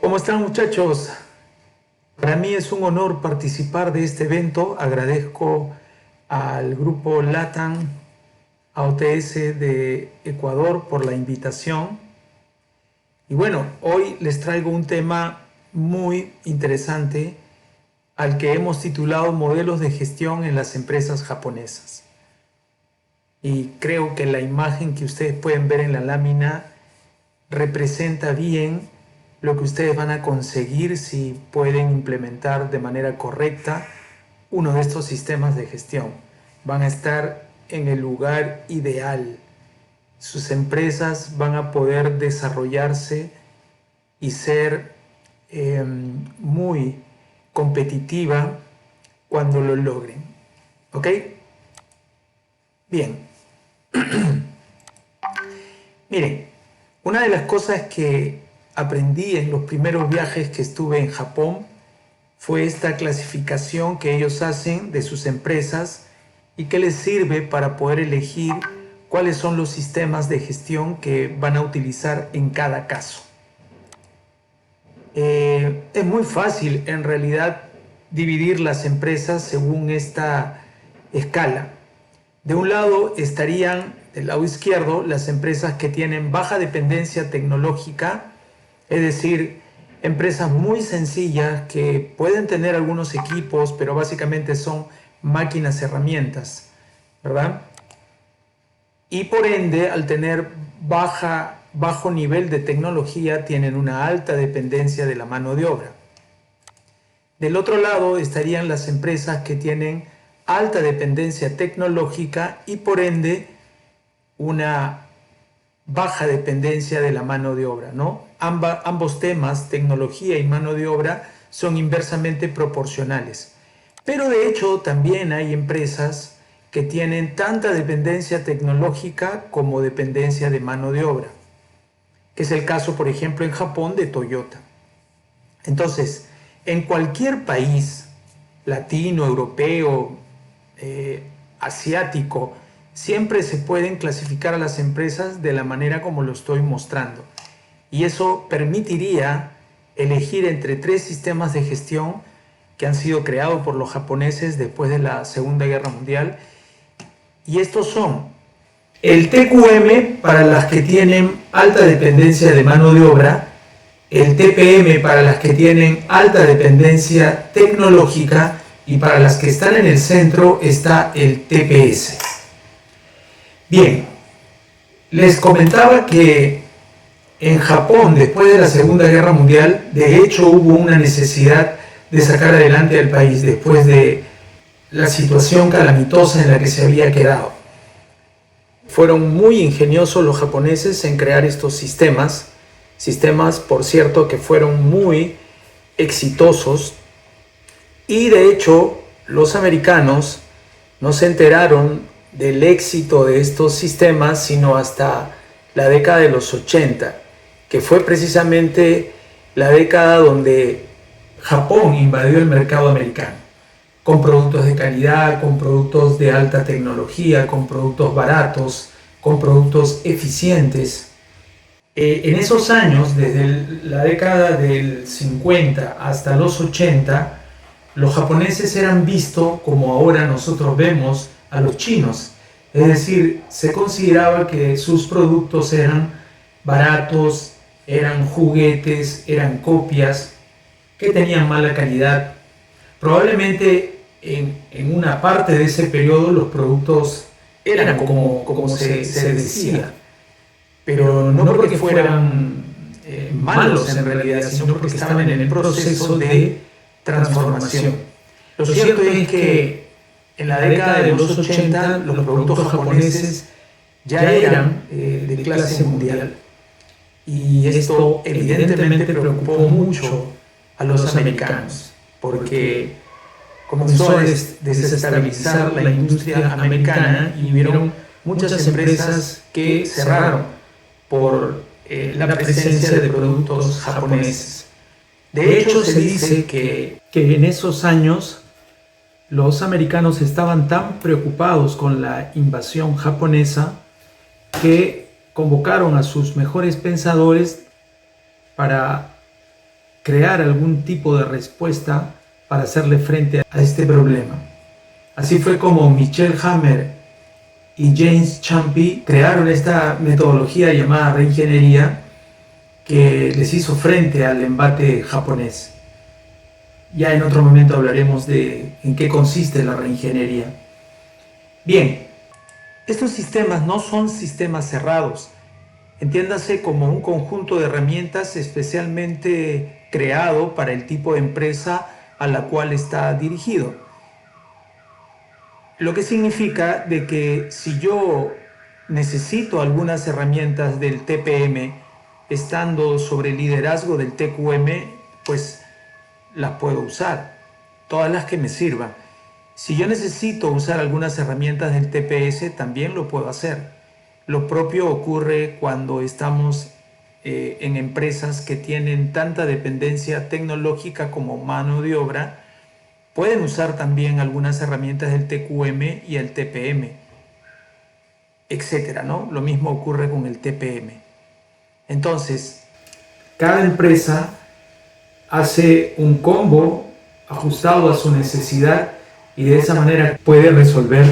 ¿Cómo están, muchachos? Para mí es un honor participar de este evento. Agradezco al grupo LATAM AOTS de Ecuador por la invitación. Y bueno, hoy les traigo un tema muy interesante al que hemos titulado Modelos de gestión en las empresas japonesas. Y creo que la imagen que ustedes pueden ver en la lámina representa bien lo que ustedes van a conseguir si pueden implementar de manera correcta uno de estos sistemas de gestión. Van a estar en el lugar ideal. Sus empresas van a poder desarrollarse y ser muy competitiva cuando lo logren. ¿Ok? Bien. Miren, una de las cosas que aprendí en los primeros viajes que estuve en Japón fue esta clasificación que ellos hacen de sus empresas y que les sirve para poder elegir cuáles son los sistemas de gestión que van a utilizar en cada caso. Es muy fácil en realidad dividir las empresas según esta escala. De un lado estarían, del lado izquierdo, las empresas que tienen baja dependencia tecnológica, es decir, empresas muy sencillas que pueden tener algunos equipos, pero básicamente son máquinas, herramientas, ¿verdad? Y por ende, al tener bajo nivel de tecnología, tienen una alta dependencia de la mano de obra. Del otro lado estarían las empresas que tienen alta dependencia tecnológica y por ende una baja dependencia de la mano de obra, ¿no? Ambos temas, tecnología y mano de obra, son inversamente proporcionales. Pero de hecho también hay empresas que tienen tanta dependencia tecnológica como dependencia de mano de obra, que es el caso, por ejemplo, en Japón de Toyota. Entonces, en cualquier país latino, europeo, asiático, siempre se pueden clasificar a las empresas de la manera como lo estoy mostrando. Y eso permitiría elegir entre tres sistemas de gestión que han sido creados por los japoneses después de la Segunda Guerra Mundial. Y estos son el TQM para las que tienen alta dependencia de mano de obra, el TPM para las que tienen alta dependencia tecnológica y para las que están en el centro está el TPS. Bien, les comentaba que en Japón, después de la Segunda Guerra Mundial, de hecho hubo una necesidad de sacar adelante al país después de la situación calamitosa en la que se había quedado. Fueron muy ingeniosos los japoneses en crear estos sistemas, por cierto, que fueron muy exitosos, y de hecho los americanos no se enteraron del éxito de estos sistemas sino hasta la década de los 80, que fue precisamente la década donde Japón invadió el mercado americano, con productos de calidad, con productos de alta tecnología, con productos baratos, con productos eficientes. En esos años, desde la década del 50 hasta los 80, los japoneses eran vistos como ahora nosotros vemos a los chinos. Es decir, se consideraba que sus productos eran baratos, eran juguetes, eran copias, que tenían mala calidad. Probablemente en una parte de ese periodo los productos eran como se decía, pero no porque fueran malos en realidad, sino porque estaban en el proceso de transformación. Lo cierto es que en la década de los 80 los productos japoneses ya eran de clase mundial y esto evidentemente preocupó mucho a los americanos porque comenzó a desestabilizar la industria americana y hubieron muchas empresas que cerraron por la presencia de productos japoneses. De hecho, se dice que en esos años los americanos estaban tan preocupados con la invasión japonesa que convocaron a sus mejores pensadores para crear algún tipo de respuesta para hacerle frente a este problema. Así fue como Michel Hammer y James Champy crearon esta metodología llamada reingeniería que les hizo frente al embate japonés. Ya en otro momento hablaremos de en qué consiste la reingeniería. Bien, estos sistemas no son sistemas cerrados. Entiéndase como un conjunto de herramientas especialmente creado para el tipo de empresa a la cual está dirigido. Lo que significa de que si yo necesito algunas herramientas del TPM estando sobre el liderazgo del TQM, pues las puedo usar, todas las que me sirvan. Si yo necesito usar algunas herramientas del TPS, también lo puedo hacer. Lo propio ocurre cuando estamos en empresas que tienen tanta dependencia tecnológica como mano de obra. Pueden usar también algunas herramientas del TQM y el TPM, etcétera, ¿no? Lo mismo ocurre con el TPM. Entonces, cada empresa hace un combo ajustado a su necesidad y de esa manera puede resolver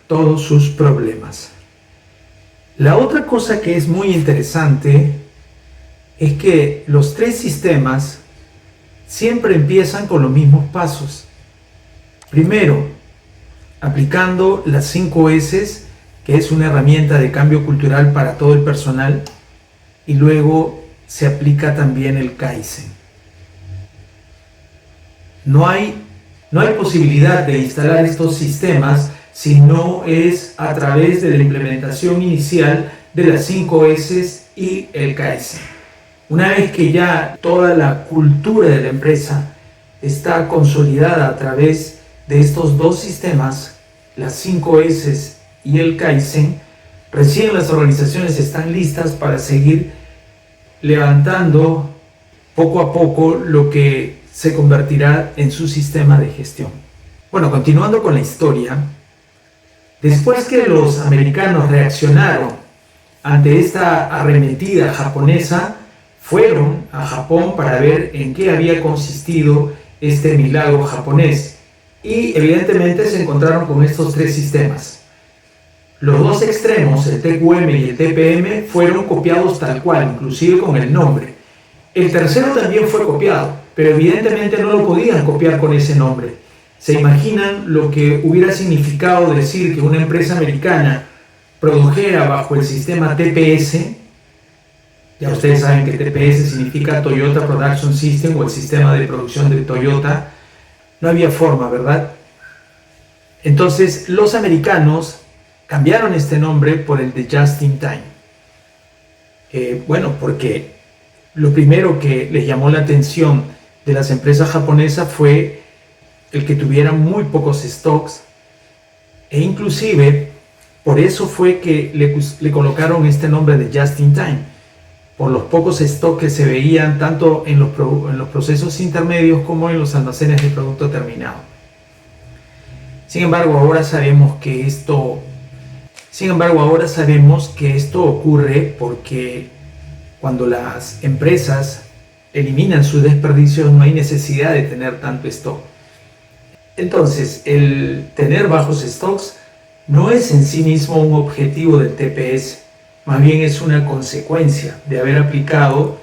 todos sus problemas. La otra cosa que es muy interesante es que los tres sistemas siempre empiezan con los mismos pasos. Primero, aplicando las 5 S, que es una herramienta de cambio cultural para todo el personal, y luego se aplica también el Kaizen. No hay posibilidad de instalar estos sistemas si no es a través de la implementación inicial de las 5 S y el Kaizen. Una vez que ya toda la cultura de la empresa está consolidada a través de estos dos sistemas, las 5 S y el Kaizen, recién las organizaciones están listas para seguir levantando poco a poco lo que se convertirá en su sistema de gestión. Bueno, continuando con la historia, después que los americanos reaccionaron ante esta arremetida japonesa, fueron a Japón para ver en qué había consistido este milagro japonés y evidentemente se encontraron con estos tres sistemas. Los dos extremos, el TQM y el TPM, fueron copiados tal cual, inclusive con el nombre. El tercero también fue copiado, pero evidentemente no lo podían copiar con ese nombre. ¿Se imaginan lo que hubiera significado decir que una empresa americana produjera bajo el sistema TPS? Ya ustedes saben que TPS significa Toyota Production System o el sistema de producción de Toyota. No había forma, ¿verdad? Entonces los americanos cambiaron este nombre por el de Just in Time. Bueno, porque lo primero que les llamó la atención de las empresas japonesas fue el que tuvieran muy pocos stocks e inclusive por eso fue que le colocaron este nombre de Just in Time, por los pocos stocks que se veían tanto en los procesos intermedios como en los almacenes de producto terminado. Sin embargo, ahora sabemos que esto ocurre porque cuando las empresas eliminan sus desperdicios no hay necesidad de tener tanto stock. Entonces, el tener bajos stocks no es en sí mismo un objetivo del TPS, más bien es una consecuencia de haber aplicado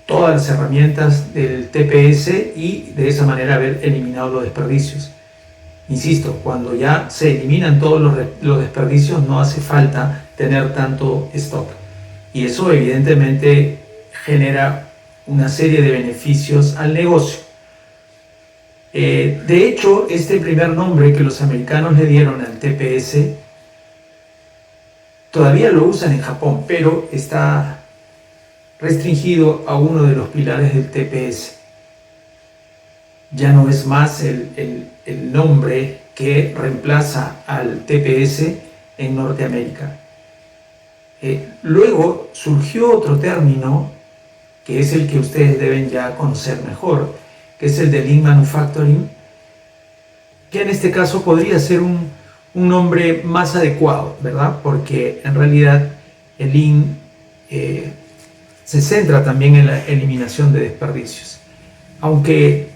todas las herramientas del TPS y de esa manera haber eliminado los desperdicios. Insisto, cuando ya se eliminan todos los desperdicios no hace falta tener tanto stock. Y eso evidentemente genera una serie de beneficios al negocio. De hecho, este primer nombre que los americanos le dieron al TPS todavía lo usan en Japón, pero está restringido a uno de los pilares del TPS. Ya no es más el nombre que reemplaza al TPS en Norteamérica. Luego surgió otro término que es el que ustedes deben ya conocer mejor, que es el de Lean Manufacturing, que en este caso podría ser un nombre más adecuado, ¿verdad? Porque en realidad el Lean se centra también en la eliminación de desperdicios. Aunque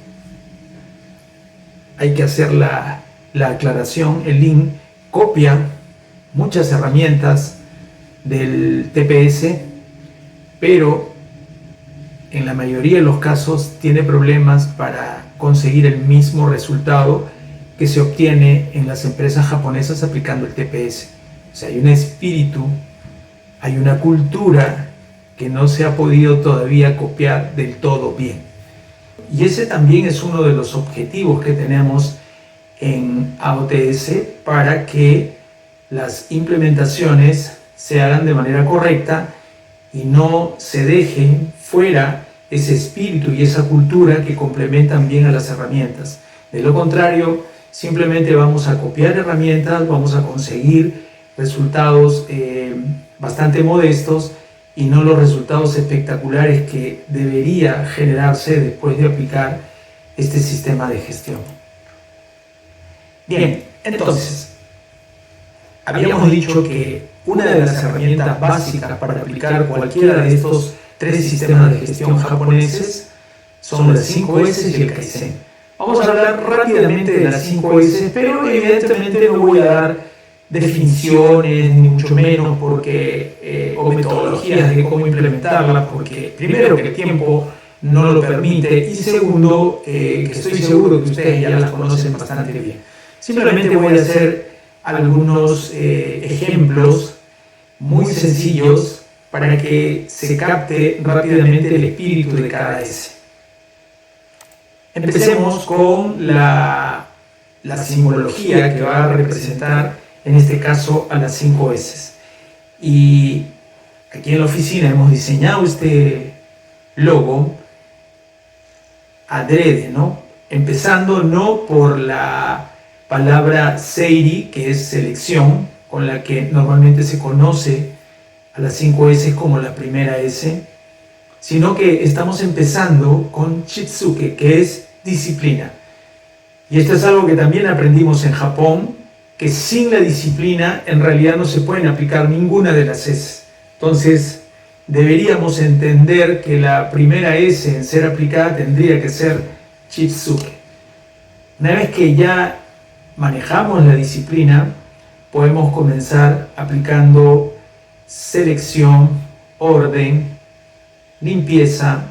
hay que hacer la aclaración, el Lean copia muchas herramientas del TPS, pero en la mayoría de los casos tiene problemas para conseguir el mismo resultado que se obtiene en las empresas japonesas aplicando el TPS. O sea, hay un espíritu, hay una cultura que no se ha podido todavía copiar del todo bien. Y ese también es uno de los objetivos que tenemos en AOTS para que las implementaciones se hagan de manera correcta y no se deje fuera ese espíritu y esa cultura que complementan bien a las herramientas. De lo contrario, simplemente vamos a copiar herramientas, vamos a conseguir resultados bastante modestos y no los resultados espectaculares que debería generarse después de aplicar este sistema de gestión. Bien, entonces, habíamos dicho que una de las herramientas básicas para aplicar cualquiera de estos 3 sistemas de gestión japoneses son las 5S y el Kaizen. Vamos a hablar rápidamente de las 5S, pero evidentemente no voy a dar definiciones, ni mucho menos o metodologías de cómo implementarla, porque primero que el tiempo no lo permite y segundo que estoy seguro que ustedes ya las conocen bastante bien. Simplemente voy a hacer algunos ejemplos muy sencillos para que se capte rápidamente el espíritu de cada S. Empecemos con la simbología que va a representar en este caso a las 5 S. Y aquí en la oficina hemos diseñado este logo adrede, ¿no? Empezando no por la palabra Seiri, que es selección, con la que normalmente se conoce a las 5 S como la primera S, sino que estamos empezando con Shitsuke, que es disciplina. Y esto es algo que también aprendimos en Japón, que sin la disciplina en realidad no se pueden aplicar ninguna de las S. Entonces, deberíamos entender que la primera S en ser aplicada tendría que ser Shitsuke. Una vez que ya manejamos la disciplina, podemos comenzar aplicando selección, orden, limpieza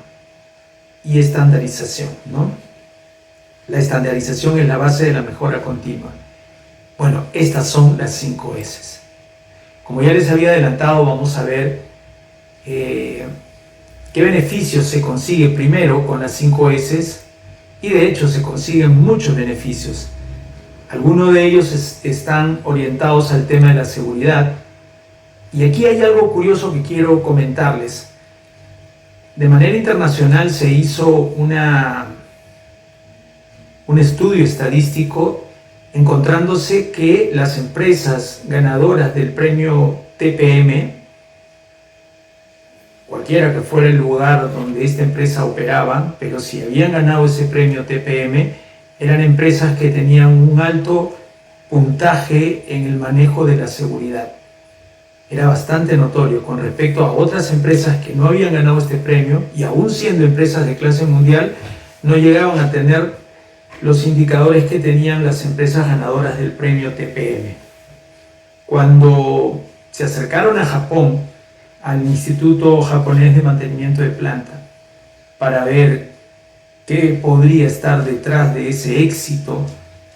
y estandarización, ¿no? La estandarización es la base de la mejora continua. Bueno, estas son las 5 S. Como ya les había adelantado, vamos a ver qué beneficios se consigue primero con las 5 S, y de hecho se consiguen muchos beneficios. Algunos de ellos están orientados al tema de la seguridad, y aquí hay algo curioso que quiero comentarles. De manera internacional se hizo un estudio estadístico encontrándose que las empresas ganadoras del premio TPM, cualquiera que fuera el lugar donde esta empresa operaba, pero si habían ganado ese premio TPM, eran empresas que tenían un alto puntaje en el manejo de la seguridad. Era bastante notorio con respecto a otras empresas que no habían ganado este premio y aún siendo empresas de clase mundial, no llegaban a tener los indicadores que tenían las empresas ganadoras del premio TPM. Cuando se acercaron a Japón, al Instituto Japonés de Mantenimiento de Planta, para ver qué podría estar detrás de ese éxito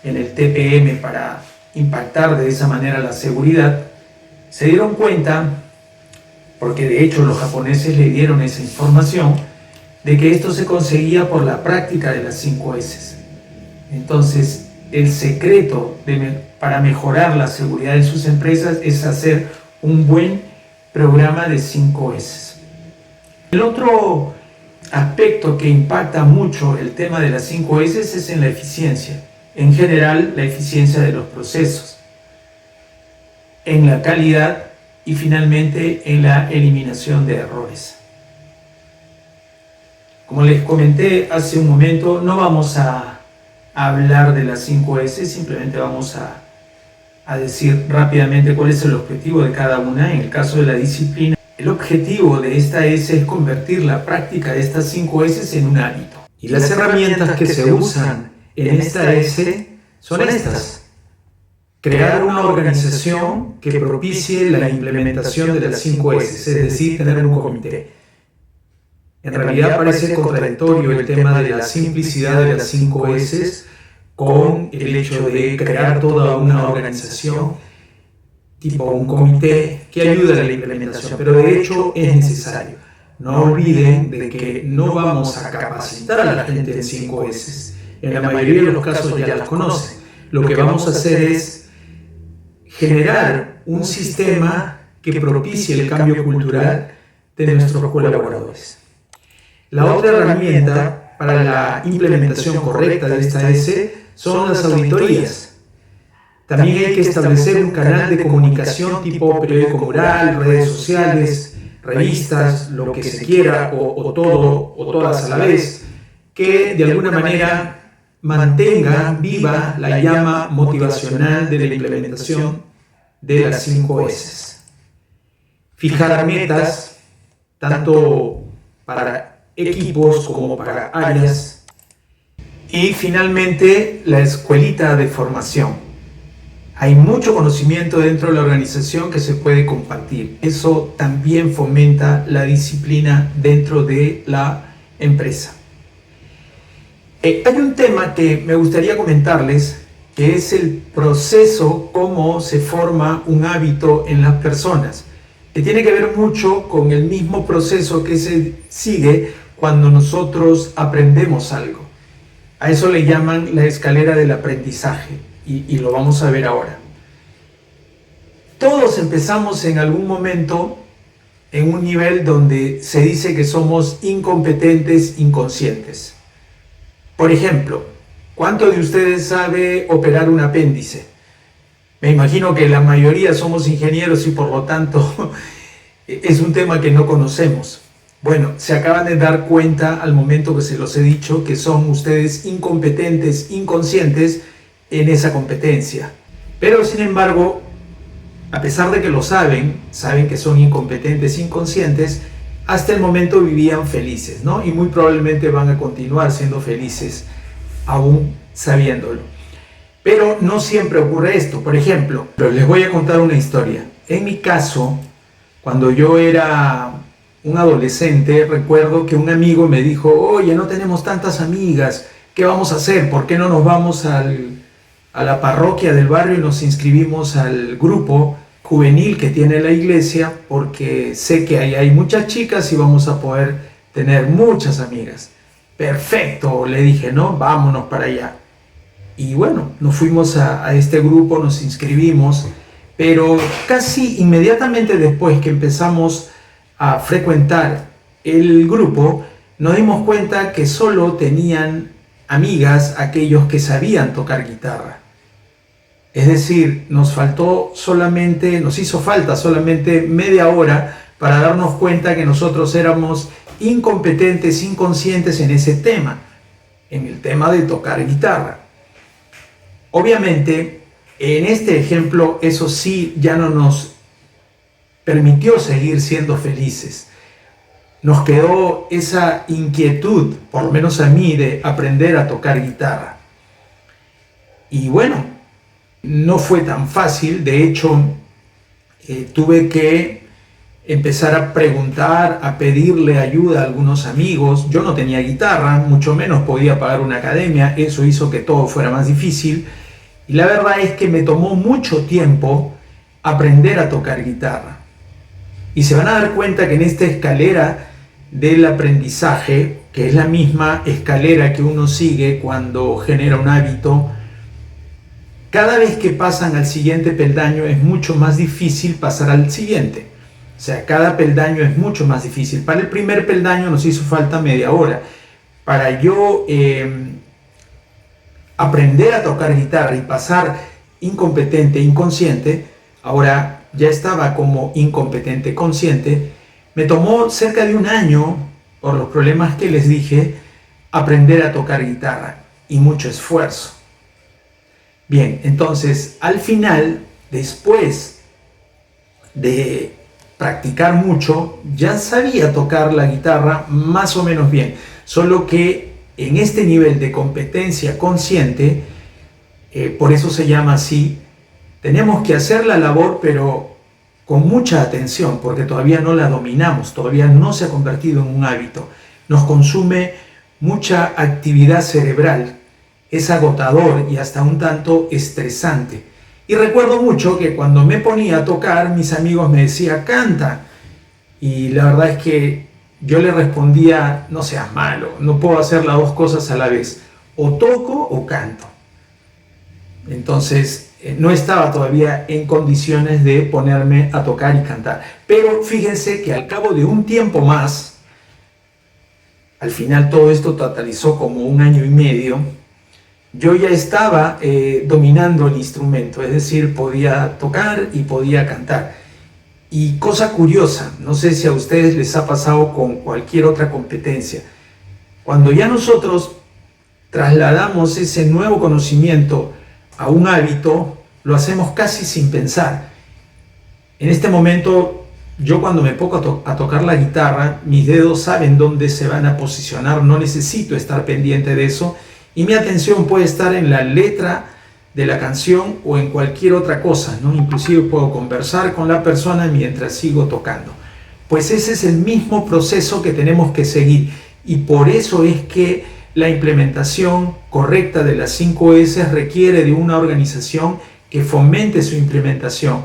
en el TPM para impactar de esa manera la seguridad, se dieron cuenta, porque de hecho los japoneses le dieron esa información, de que esto se conseguía por la práctica de las 5 S. Entonces, el secreto para mejorar la seguridad en sus empresas es hacer un buen programa de 5 S. El otro aspecto que impacta mucho el tema de las 5 S es en la eficiencia. En general, la eficiencia de los procesos, en la calidad y finalmente en la eliminación de errores. Como les comenté hace un momento, no vamos a hablar de las 5 S, simplemente vamos a decir rápidamente cuál es el objetivo de cada una. En el caso de la disciplina, El objetivo de esta S es convertir la práctica de estas 5 S en un hábito. Y las herramientas que se usan en esta S son estas. Crear una organización que propicie la implementación de las 5 S, es decir, tener un comité. En realidad parece contradictorio el tema de la simplicidad de las 5 S con el hecho de crear toda una organización tipo un comité que ayude a la implementación, pero de hecho es necesario. No olviden de que no vamos a capacitar a la gente en 5 S. En la mayoría de los casos ya las conocen. Lo que vamos a hacer es generar un sistema que propicie el cambio cultural de nuestros colaboradores. La otra herramienta para la implementación correcta de esta S son las auditorías. También hay que establecer un canal de comunicación tipo periódico mural, redes sociales, revistas, lo que se quiera o todo o todas a la vez, que de alguna manera mantenga viva la llama motivacional de la implementación de las 5 S. Fijar metas, tanto para equipos como para áreas. Y finalmente, la escuelita de formación. Hay mucho conocimiento dentro de la organización que se puede compartir. Eso también fomenta la disciplina dentro de la empresa. Hay un tema que me gustaría comentarles, que es el proceso, cómo se forma un hábito en las personas, que tiene que ver mucho con el mismo proceso que se sigue cuando nosotros aprendemos algo. A eso le llaman la escalera del aprendizaje y lo vamos a ver ahora. Todos empezamos en algún momento en un nivel donde se dice que somos incompetentes, inconscientes. Por ejemplo, ¿cuántos de ustedes sabe operar un apéndice? Me imagino que la mayoría somos ingenieros y por lo tanto es un tema que no conocemos. Bueno, se acaban de dar cuenta al momento que se los he dicho que son ustedes incompetentes, inconscientes en esa competencia. Pero sin embargo, a pesar de que lo saben que son incompetentes, inconscientes, hasta el momento vivían felices, ¿no? Y muy probablemente van a continuar siendo felices aún sabiéndolo. Pero no siempre ocurre esto. Por ejemplo, les voy a contar una historia. En mi caso, cuando yo era un adolescente, recuerdo que un amigo me dijo: oye, no tenemos tantas amigas, ¿qué vamos a hacer? ¿Por qué no nos vamos a la parroquia del barrio y nos inscribimos al grupo juvenil que tiene la iglesia? Porque sé que ahí hay muchas chicas y vamos a poder tener muchas amigas. Perfecto, le dije, ¿no? Vámonos para allá. Y bueno, nos fuimos a este grupo, nos inscribimos, pero casi inmediatamente después que empezamos a frecuentar el grupo, nos dimos cuenta que solo tenían amigas aquellos que sabían tocar guitarra. Es decir, nos hizo falta solamente media hora para darnos cuenta que nosotros éramos incompetentes, inconscientes en ese tema, en el tema de tocar guitarra. Obviamente, en este ejemplo, eso sí ya no nos permitió seguir siendo felices. Nos quedó esa inquietud, por lo menos a mí, de aprender a tocar guitarra. Y bueno, no fue tan fácil. De hecho, tuve que empezar a preguntar, a pedirle ayuda a algunos amigos. Yo no tenía guitarra, mucho menos podía pagar una academia. Eso hizo que todo fuera más difícil. Y la verdad es que me tomó mucho tiempo aprender a tocar guitarra. Y se van a dar cuenta que en esta escalera del aprendizaje, que es la misma escalera que uno sigue cuando genera un hábito, cada vez que pasan al siguiente peldaño es mucho más difícil pasar al siguiente. O sea, cada peldaño es mucho más difícil. Para el primer peldaño nos hizo falta media hora. Para yo aprender a tocar guitarra y pasar incompetente, inconsciente, ahora ya estaba como incompetente, consciente, me tomó cerca de un año, por los problemas que les dije, aprender a tocar guitarra y mucho esfuerzo. Bien, entonces al final, después de practicar mucho, ya sabía tocar la guitarra más o menos bien, solo que en este nivel de competencia consciente, por eso se llama así, tenemos que hacer la labor, pero con mucha atención, porque todavía no la dominamos, todavía no se ha convertido en un hábito. Nos consume mucha actividad cerebral, es agotador y hasta un tanto estresante. Y recuerdo mucho que cuando me ponía a tocar, mis amigos me decían, canta. Y la verdad es que yo le respondía, no seas malo, no puedo hacer las dos cosas a la vez. O toco o canto. Entonces, no estaba todavía en condiciones de ponerme a tocar y cantar. Pero fíjense que al cabo de un tiempo más, al final todo esto totalizó como 1 año y medio, yo ya estaba dominando el instrumento, es decir, podía tocar y podía cantar. Y cosa curiosa, no sé si a ustedes les ha pasado con cualquier otra competencia, cuando ya nosotros trasladamos ese nuevo conocimiento a un hábito, lo hacemos casi sin pensar. En este momento, yo cuando me pongo a tocar la guitarra, mis dedos saben dónde se van a posicionar, no necesito estar pendiente de eso, y mi atención puede estar en la letra de la canción o en cualquier otra cosa, ¿no? Inclusive puedo conversar con la persona mientras sigo tocando. Pues ese es el mismo proceso que tenemos que seguir, y por eso es que la implementación correcta de las 5 S requiere de una organización que fomente su implementación.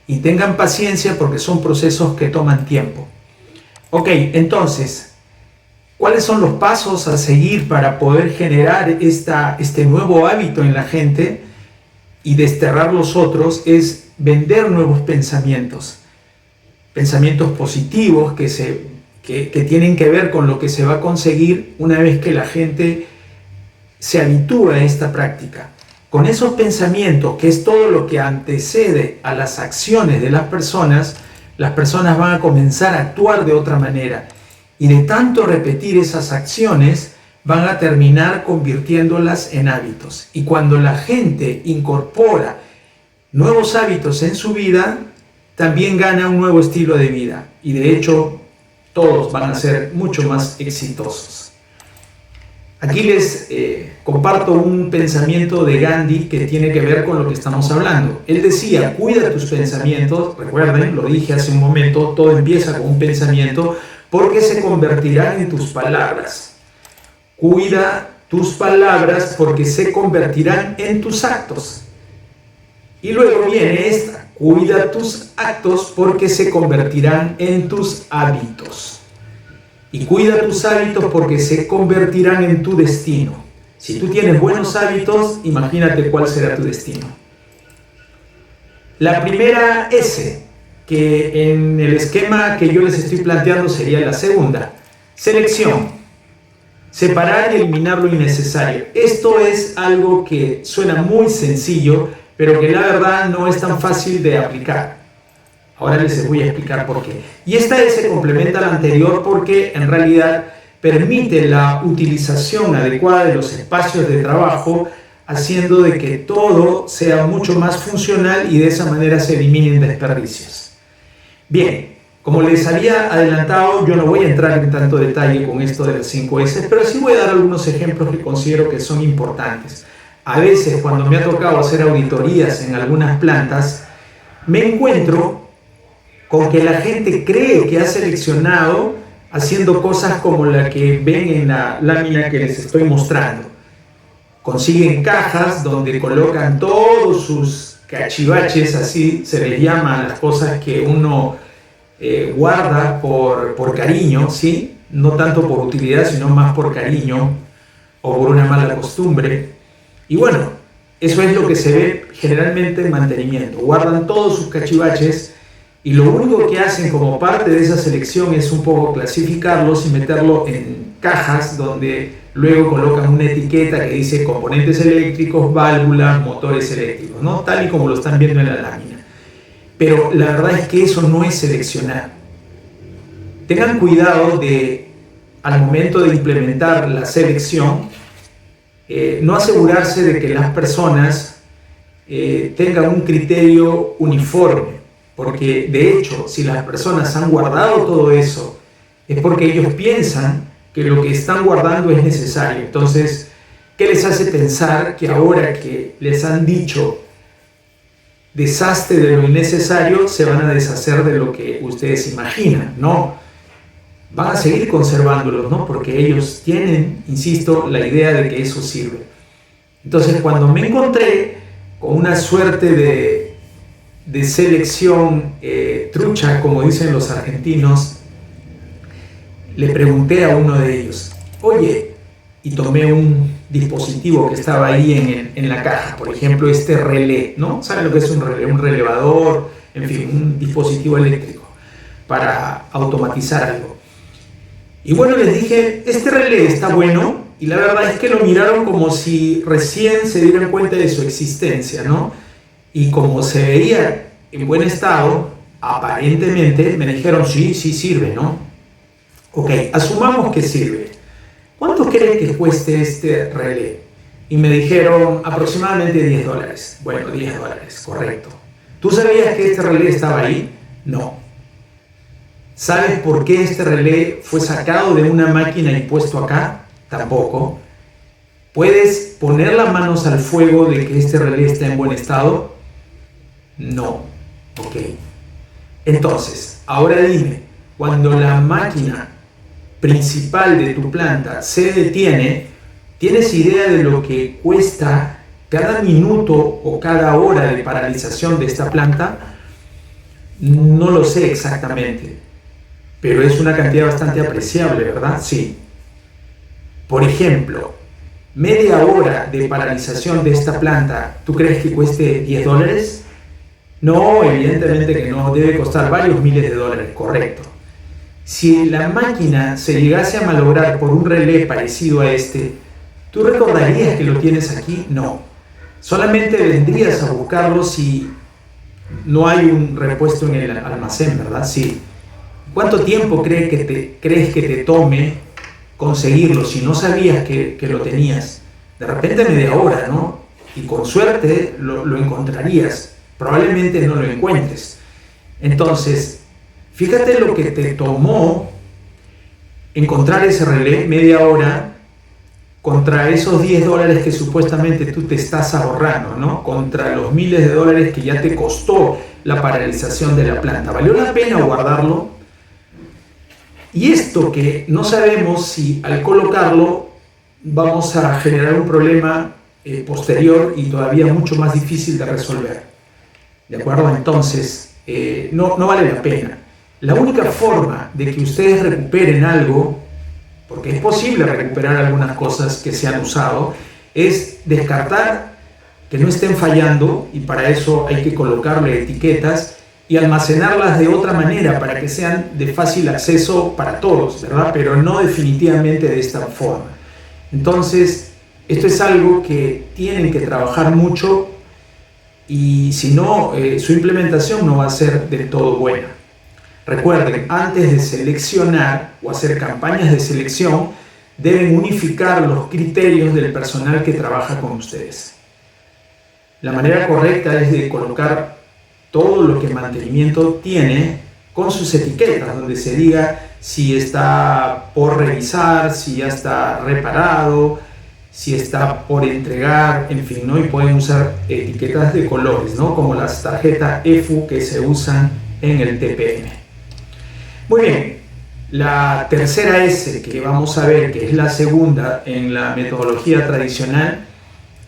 Y tengan paciencia porque son procesos que toman tiempo. Ok, entonces, ¿cuáles son los pasos a seguir para poder generar este nuevo hábito en la gente y desterrar los otros? Es vender nuevos pensamientos. Pensamientos positivos que tienen que ver con lo que se va a conseguir una vez que la gente se habitúa a esta práctica. Con esos pensamientos, que es todo lo que antecede a las acciones de las personas van a comenzar a actuar de otra manera. Y de tanto repetir esas acciones, van a terminar convirtiéndolas en hábitos. Y cuando la gente incorpora nuevos hábitos en su vida, también gana un nuevo estilo de vida. Y de hecho, todos van a ser mucho más exitosos. Aquí les comparto un pensamiento de Gandhi que tiene que ver con lo que estamos hablando. Él decía, cuida tus pensamientos, recuerden, lo dije hace un momento, todo empieza con un pensamiento, porque se convertirán en tus palabras. Cuida tus palabras porque se convertirán en tus actos. Y luego viene esta, cuida tus actos porque se convertirán en tus hábitos. Y cuida tus hábitos porque se convertirán en tu destino. Si tú tienes buenos hábitos, imagínate cuál será tu destino. La primera S, que en el esquema que yo les estoy planteando sería la segunda. Selección. Separar y eliminar lo innecesario. Esto es algo que suena muy sencillo, pero que la verdad no es tan fácil de aplicar. Ahora les voy a explicar por qué. Y esta S se complementa a la anterior porque en realidad permite la utilización adecuada de los espacios de trabajo, haciendo de que todo sea mucho más funcional y de esa manera se eliminen desperdicios. Bien, como les había adelantado, yo no voy a entrar en tanto detalle con esto de las 5 S, pero sí voy a dar algunos ejemplos que considero que son importantes. A veces, cuando me ha tocado hacer auditorías en algunas plantas, me encuentro con que la gente cree que ha seleccionado haciendo cosas como la que ven en la lámina que les estoy mostrando. Consiguen cajas donde colocan todos sus cachivaches, así se les llama a las cosas que uno guarda por cariño, ¿sí? No tanto por utilidad, sino más por cariño o por una mala costumbre. Y bueno, eso es lo que se ve generalmente en mantenimiento. Guardan todos sus cachivaches y lo único que hacen como parte de esa selección es un poco clasificarlos y meterlo en cajas donde luego colocan una etiqueta que dice componentes eléctricos, válvulas, motores eléctricos, ¿no? Tal y como lo están viendo en la lámina. Pero la verdad es que eso no es seleccionar. Tengan cuidado de, al momento de implementar la selección, no asegurarse de que las personas tengan un criterio uniforme. porque de hecho, si las personas han guardado todo eso, es porque ellos piensan que lo que están guardando es necesario. Entonces, ¿qué les hace pensar que ahora que les han dicho deshazte de lo innecesario, se van a deshacer de lo que ustedes imaginan? No, van a seguir conservándolos, ¿no? Porque ellos tienen, insisto, la idea de que eso sirve. Entonces, cuando me encontré con una suerte de selección trucha, como dicen los argentinos, le pregunté a uno de ellos, oye, y tomé un dispositivo que estaba ahí en la caja, por ejemplo, este relé, ¿no? ¿Saben lo que es un relé? Un relevador, en fin, un dispositivo eléctrico para automatizar algo. Y bueno, les dije, este relé está bueno, y la verdad es que lo miraron como si recién se dieran cuenta de su existencia, ¿no? Y como se veía en buen estado, aparentemente me dijeron, sí, sí sirve, ¿no? Ok, asumamos que sirve. ¿Cuánto creen que cueste este relé? Y me dijeron aproximadamente $10. Bueno, $10, correcto. ¿Tú sabías que este relé estaba ahí? No. ¿Sabes por qué este relé fue sacado de una máquina y puesto acá? Tampoco. ¿Puedes poner las manos al fuego de que este relé está en buen estado? No. Ok. Entonces, ahora dime, cuando la máquina principal de tu planta se detiene, ¿tienes idea de lo que cuesta cada minuto o cada hora de paralización de esta planta? No lo sé exactamente, pero es una cantidad bastante apreciable, ¿verdad? Sí. Por ejemplo, media hora de paralización de esta planta, ¿tú crees que cueste $10? No, evidentemente que no, debe costar varios miles de dólares, correcto. Si la máquina se llegase a malograr por un relé parecido a este, ¿tú recordarías que lo tienes aquí? No. Solamente vendrías a buscarlo si no hay un repuesto en el almacén, ¿verdad? Sí. ¿Cuánto tiempo crees que te tome conseguirlo si no sabías que lo tenías? De repente media hora, ¿no? Y con suerte lo encontrarías. Probablemente no lo encuentres. Entonces, fíjate lo que te tomó encontrar ese relé, media hora, contra esos $10 que supuestamente tú te estás ahorrando, ¿no? Contra los miles de dólares que ya te costó la paralización de la planta. ¿Valió la pena guardarlo? Y esto que no sabemos si al colocarlo vamos a generar un problema posterior y todavía mucho más difícil de resolver. ¿De acuerdo? Entonces, no vale la pena. La única forma de que ustedes recuperen algo, porque es posible recuperar algunas cosas que se han usado, es descartar que no estén fallando, y para eso hay que colocarle etiquetas y almacenarlas de otra manera para que sean de fácil acceso para todos, ¿verdad? Pero no definitivamente de esta forma. Entonces, esto es algo que tienen que trabajar mucho, y si no, su implementación no va a ser del todo buena. Recuerden, antes de seleccionar o hacer campañas de selección, deben unificar los criterios del personal que trabaja con ustedes. La manera correcta es de colocar todo lo que mantenimiento tiene con sus etiquetas, donde se diga si está por revisar, si ya está reparado, si está por entregar, en fin, ¿no? Y pueden usar etiquetas de colores, ¿no? Como las tarjetas EFU que se usan en el TPM. Muy bien, la tercera S que vamos a ver, que es la segunda en la metodología tradicional,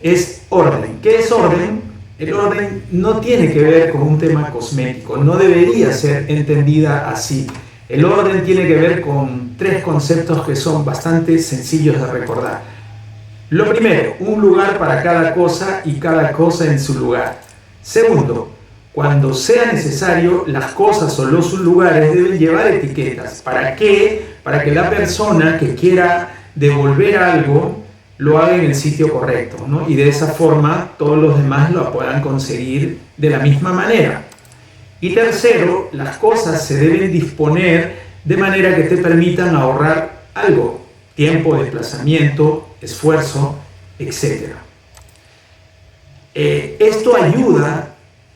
es orden. ¿Qué es orden? El orden no tiene que ver con un tema cosmético, no debería ser entendida así. El orden tiene que ver con tres conceptos que son bastante sencillos de recordar. Lo primero, un lugar para cada cosa y cada cosa en su lugar. Segundo, cuando sea necesario, las cosas o los lugares deben llevar etiquetas. ¿Para qué? Para que la persona que quiera devolver algo lo haga en el sitio correcto, ¿no? Y de esa forma todos los demás lo puedan conseguir de la misma manera. Y tercero, las cosas se deben disponer de manera que te permitan ahorrar algo, tiempo, desplazamiento, esfuerzo, etc. Esto ayuda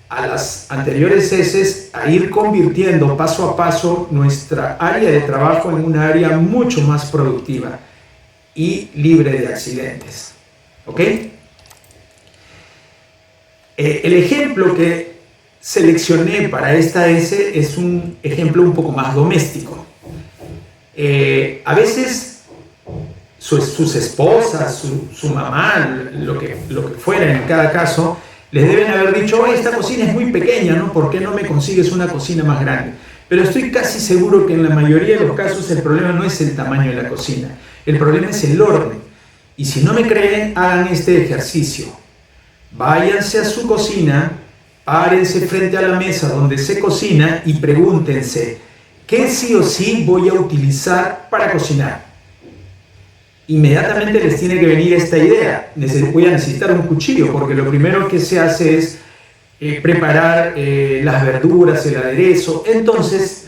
a las anteriores S, a ir convirtiendo paso a paso nuestra área de trabajo en una área mucho más productiva y libre de accidentes. ¿Ok? El ejemplo que seleccioné para esta S es un ejemplo un poco más doméstico. A veces sus esposas, su mamá, lo que fuera en cada caso, les deben haber dicho: "Oye, esta cocina es muy pequeña, ¿no? ¿Por qué no me consigues una cocina más grande?". Pero estoy casi seguro que en la mayoría de los casos el problema no es el tamaño de la cocina, el problema es el orden. Y si no me creen, hagan este ejercicio. Váyanse a su cocina, párense frente a la mesa donde se cocina y pregúntense: ¿qué sí o sí voy a utilizar para cocinar? Inmediatamente les tiene que venir esta idea: voy a necesitar un cuchillo, porque lo primero que se hace es preparar las verduras, el aderezo. Entonces,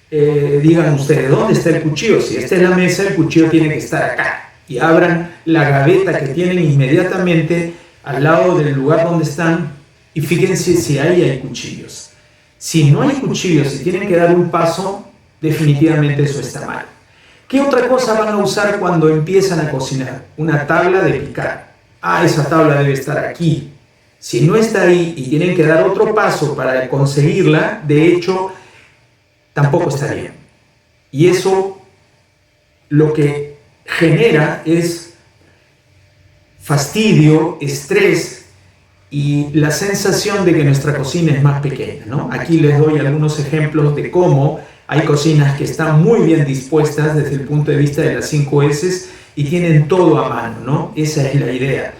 digan ustedes: ¿dónde está el cuchillo? Si esta es la mesa, el cuchillo tiene que estar acá. Y abran la gaveta que tienen inmediatamente al lado del lugar donde están y fíjense si ahí hay cuchillos. Si no hay cuchillos, si tienen que dar un paso, definitivamente eso está mal. ¿Qué otra cosa van a usar cuando empiezan a cocinar? Una tabla de picar. Esa tabla debe estar aquí. Si no está ahí y tienen que dar otro paso para conseguirla, de hecho, tampoco está bien. Y eso lo que genera es fastidio, estrés y la sensación de que nuestra cocina es más pequeña, ¿no? Aquí les doy algunos ejemplos de cómo hay cocinas que están muy bien dispuestas desde el punto de vista de las 5 S y tienen todo a mano, ¿no? Esa es la idea.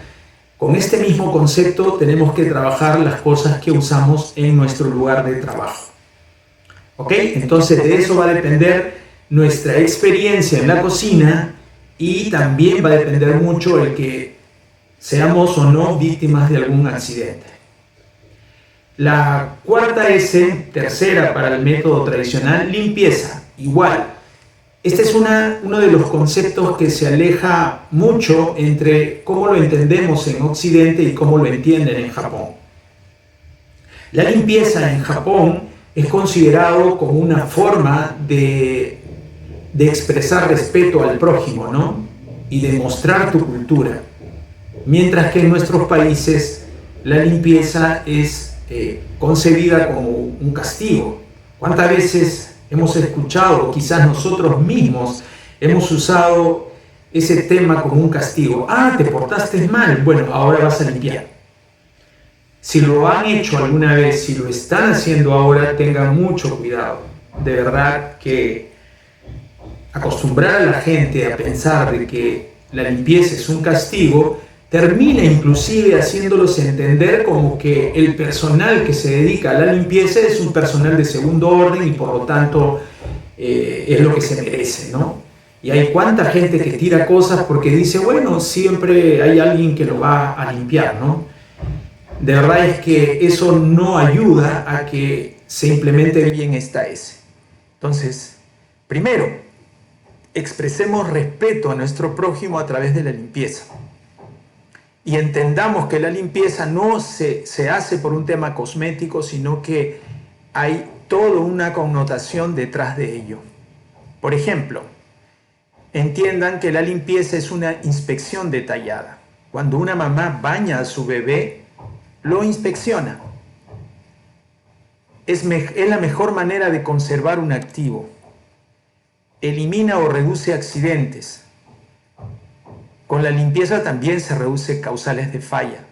Con este mismo concepto tenemos que trabajar las cosas que usamos en nuestro lugar de trabajo. ¿Ok? Entonces de eso va a depender nuestra experiencia en la cocina y también va a depender mucho el que seamos o no víctimas de algún accidente. La cuarta S, tercera para el método tradicional, limpieza. Igual, este es uno de los conceptos que se aleja mucho entre cómo lo entendemos en Occidente y cómo lo entienden en Japón. La limpieza en Japón es considerado como una forma de expresar respeto al prójimo, ¿no? Y de mostrar tu cultura. Mientras que en nuestros países la limpieza es concebida como un castigo. ¿Cuántas veces hemos escuchado, quizás nosotros mismos hemos usado ese tema como un castigo? Te portaste mal, bueno, ahora vas a limpiar. Si lo han hecho alguna vez, si lo están haciendo ahora, tengan mucho cuidado. De verdad que acostumbrar a la gente a pensar de que la limpieza es un castigo termina inclusive haciéndolos entender como que el personal que se dedica a la limpieza es un personal de segundo orden y por lo tanto es lo que se merece, ¿no? Y hay cuánta gente que tira cosas porque dice: bueno, siempre hay alguien que lo va a limpiar, ¿no? De verdad es que eso no ayuda a que se implemente bien esta S. Entonces, primero, expresemos respeto a nuestro prójimo a través de la limpieza. Y entendamos que la limpieza no se hace por un tema cosmético, sino que hay toda una connotación detrás de ello. Por ejemplo, entiendan que la limpieza es una inspección detallada. Cuando una mamá baña a su bebé, lo inspecciona. Es la mejor manera de conservar un activo. Elimina o reduce accidentes. Con la limpieza también se reduce causales de falla.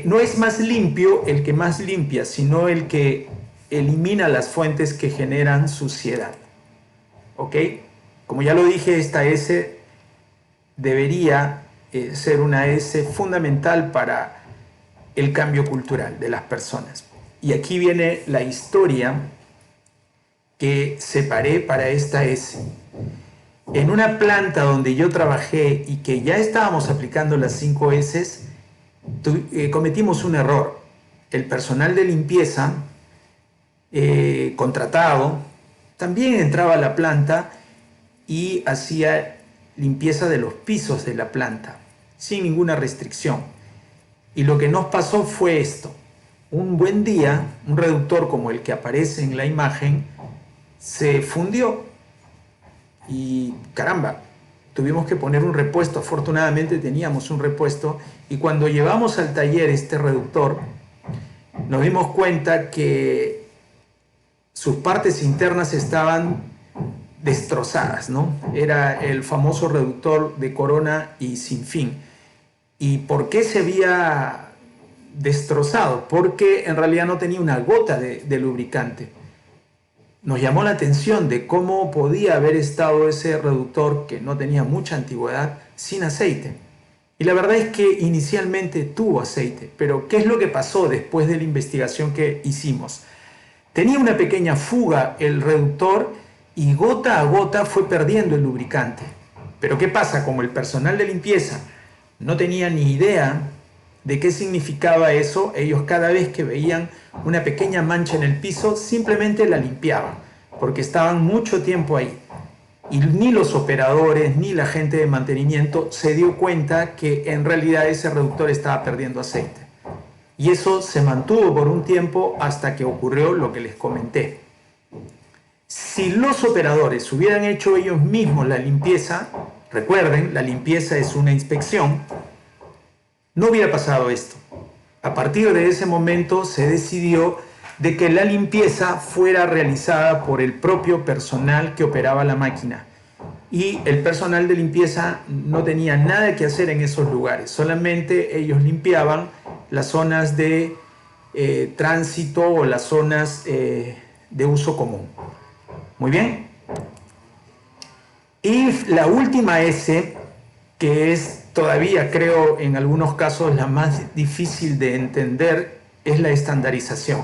No es más limpio el que más limpia, sino el que elimina las fuentes que generan suciedad. ¿Ok? Como ya lo dije, esta S debería ser una S fundamental para el cambio cultural de las personas. Y aquí viene la historia que separé para esta S. En una planta donde yo trabajé y que ya estábamos aplicando las 5 S, cometimos un error. El personal de limpieza contratado también entraba a la planta y hacía limpieza de los pisos de la planta, sin ninguna restricción. Y lo que nos pasó fue esto. Un buen día, un reductor como el que aparece en la imagen se fundió y caramba, tuvimos que poner un repuesto. Afortunadamente teníamos un repuesto y cuando llevamos al taller este reductor nos dimos cuenta que sus partes internas estaban destrozadas, ¿no? Era el famoso reductor de corona y sin fin. ¿Y por qué se había destrozado? Porque en realidad no tenía una gota de lubricante. Nos llamó la atención de cómo podía haber estado ese reductor, que no tenía mucha antigüedad, sin aceite. Y la verdad es que inicialmente tuvo aceite, pero ¿qué es lo que pasó después de la investigación que hicimos? Tenía una pequeña fuga el reductor y gota a gota fue perdiendo el lubricante. Pero ¿qué pasa? Como el personal de limpieza no tenía ni idea de qué significaba eso, ellos cada vez que veían una pequeña mancha en el piso simplemente la limpiaban, porque estaban mucho tiempo ahí. Y ni los operadores ni la gente de mantenimiento se dio cuenta que en realidad ese reductor estaba perdiendo aceite. Y eso se mantuvo por un tiempo hasta que ocurrió lo que les comenté. Si los operadores hubieran hecho ellos mismos la limpieza, recuerden, la limpieza es una inspección, no hubiera pasado esto. A partir de ese momento se decidió de que la limpieza fuera realizada por el propio personal que operaba la máquina. Y el personal de limpieza no tenía nada que hacer en esos lugares, solamente ellos limpiaban las zonas de tránsito o las zonas de uso común. Muy bien. Y la última S, que es todavía creo en algunos casos la más difícil de entender, es la estandarización.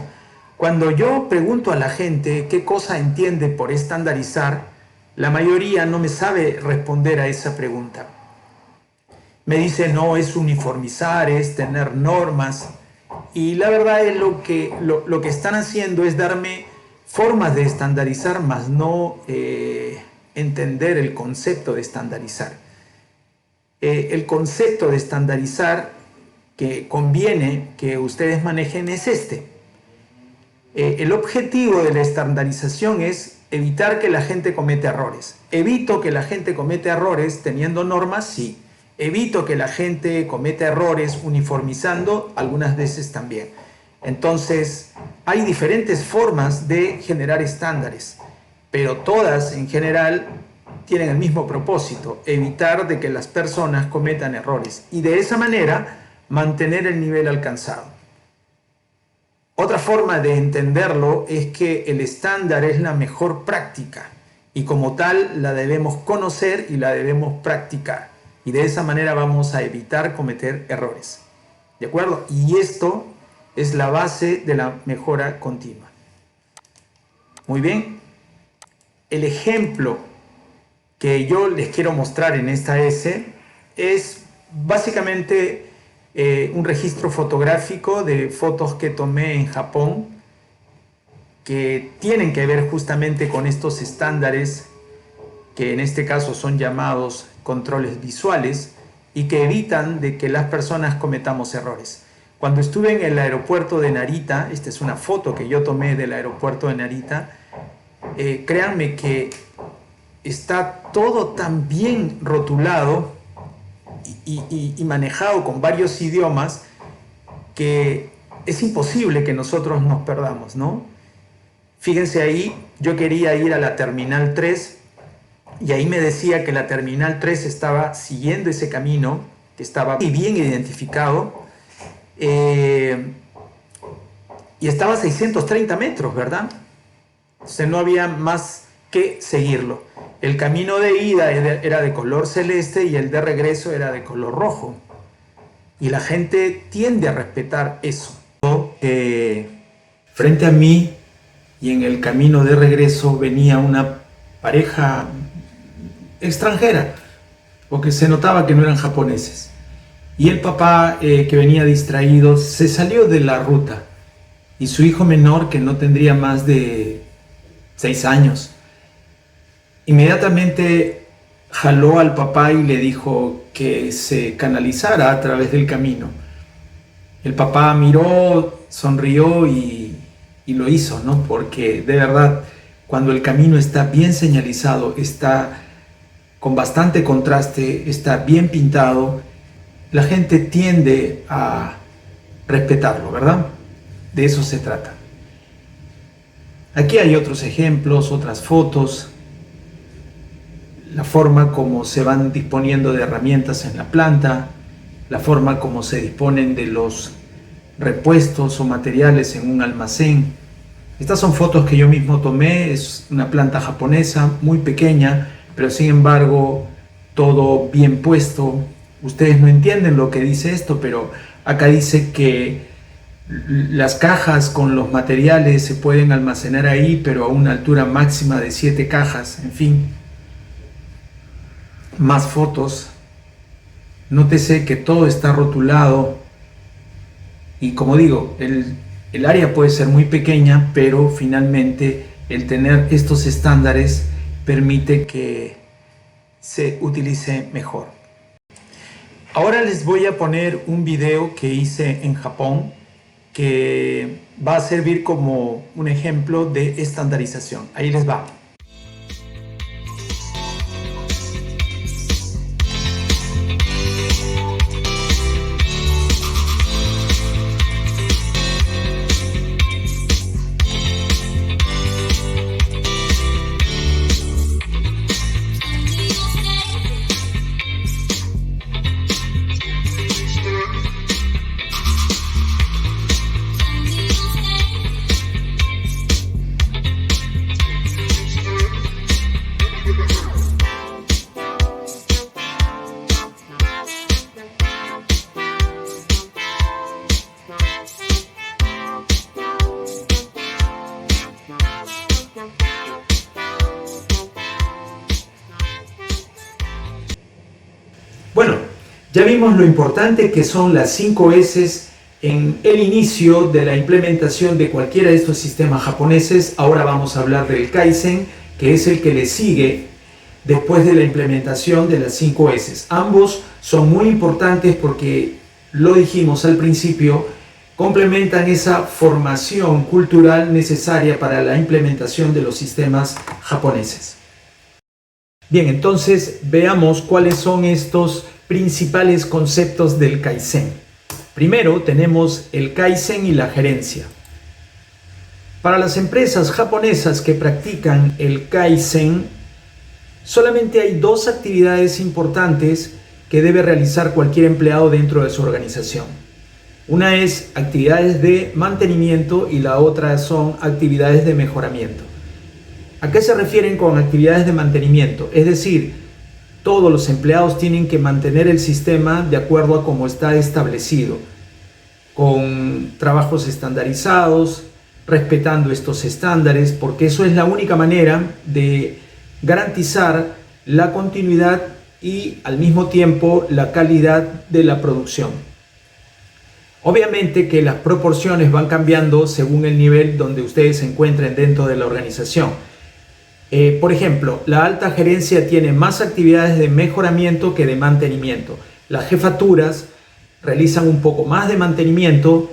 Cuando yo pregunto a la gente qué cosa entiende por estandarizar, la mayoría no me sabe responder a esa pregunta. Me dice, no, es uniformizar, es tener normas. Y la verdad es lo que están haciendo es darme formas de estandarizar, más no entender el concepto de estandarizar. El concepto de estandarizar que conviene que ustedes manejen es este. El objetivo de la estandarización es evitar que la gente cometa errores. Evito que la gente cometa errores teniendo normas, sí. Evito que la gente cometa errores uniformizando, algunas veces también. Entonces, hay diferentes formas de generar estándares, pero todas en general tienen el mismo propósito, evitar de que las personas cometan errores y de esa manera mantener el nivel alcanzado. Otra forma de entenderlo es que el estándar es la mejor práctica y como tal la debemos conocer y la debemos practicar y de esa manera vamos a evitar cometer errores. ¿De acuerdo? Y esto es la base de la mejora continua. Muy bien. El ejemplo que yo les quiero mostrar en esta S es básicamente un registro fotográfico de fotos que tomé en Japón que tienen que ver justamente con estos estándares que en este caso son llamados controles visuales y que evitan de que las personas cometamos errores. Cuando estuve en el aeropuerto de Narita, esta es una foto que yo tomé del aeropuerto de Narita, créanme que está todo tan bien rotulado y manejado con varios idiomas que es imposible que nosotros nos perdamos, ¿no? Fíjense ahí, yo quería ir a la Terminal 3 y ahí me decía que la Terminal 3 estaba siguiendo ese camino, que estaba bien identificado, y estaba a 630 metros, ¿verdad? Entonces no había más que seguirlo. El camino de ida era de color celeste y el de regreso era de color rojo. Y la gente tiende a respetar eso. Frente a mí y en el camino de regreso venía una pareja extranjera, porque se notaba que no eran japoneses. Y el papá, que venía distraído, se salió de la ruta. Y su hijo menor, que no tendría más de 6 años, inmediatamente jaló al papá y le dijo que se canalizara a través del camino. El papá miró, sonrió y lo hizo, ¿no? Porque de verdad, cuando el camino está bien señalizado, está con bastante contraste, está bien pintado, la gente tiende a respetarlo, ¿verdad? De eso se trata. Aquí hay otros ejemplos, otras fotos, la forma como se van disponiendo de herramientas en la planta, la forma como se disponen de los repuestos o materiales en un almacén. Estas son fotos que yo mismo tomé, es una planta japonesa muy pequeña, pero sin embargo todo bien puesto. Ustedes no entienden lo que dice esto, pero acá dice que las cajas con los materiales se pueden almacenar ahí, pero a una altura máxima de 7 cajas, en fin. Más fotos. Nótese que todo está rotulado y, como digo, el área puede ser muy pequeña, pero finalmente el tener estos estándares permite que se utilice mejor. Ahora les voy a poner un video que hice en Japón que va a servir como un ejemplo de estandarización. Ahí les va. Bueno, ya vimos lo importante que son las 5 S en el inicio de la implementación de cualquiera de estos sistemas japoneses. Ahora vamos a hablar del Kaizen, que es el que le sigue después de la implementación de las 5 S. Ambos son muy importantes porque, lo dijimos al principio, complementan esa formación cultural necesaria para la implementación de los sistemas japoneses. Bien, entonces veamos cuáles son estos principales conceptos del Kaizen. Primero tenemos el Kaizen y la gerencia. Para las empresas japonesas que practican el Kaizen, solamente hay 2 actividades importantes que debe realizar cualquier empleado dentro de su organización. Una es actividades de mantenimiento y la otra son actividades de mejoramiento. ¿A qué se refieren con actividades de mantenimiento? Es decir, todos los empleados tienen que mantener el sistema de acuerdo a cómo está establecido, con trabajos estandarizados, respetando estos estándares, porque eso es la única manera de garantizar la continuidad y al mismo tiempo la calidad de la producción. Obviamente que las proporciones van cambiando según el nivel donde ustedes se encuentren dentro de la organización. Por ejemplo, la alta gerencia tiene más actividades de mejoramiento que de mantenimiento. Las jefaturas realizan un poco más de mantenimiento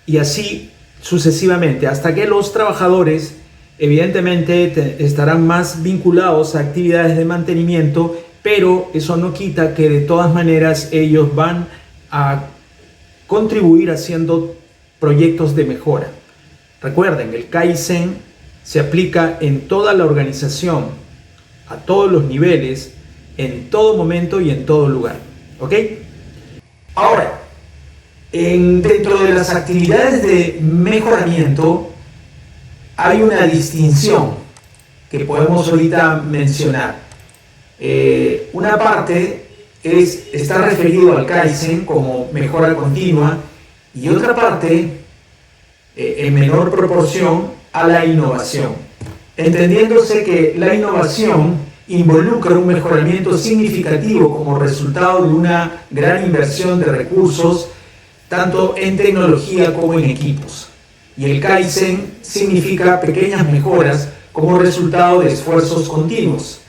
y así sucesivamente, hasta que los trabajadores evidentemente estarán más vinculados a actividades de mantenimiento, pero eso no quita que de todas maneras ellos van a contribuir haciendo proyectos de mejora. Recuerden, el Kaizen se aplica en toda la organización, a todos los niveles, en todo momento y en todo lugar. ¿Ok? Ahora, dentro de las actividades de mejoramiento hay una distinción que podemos ahorita mencionar. Una parte está referido al Kaizen como mejora continua y otra parte, en menor proporción, a la innovación, entendiéndose que la innovación involucra un mejoramiento significativo como resultado de una gran inversión de recursos, tanto en tecnología como en equipos. Y el Kaizen significa pequeñas mejoras como resultado de esfuerzos continuos.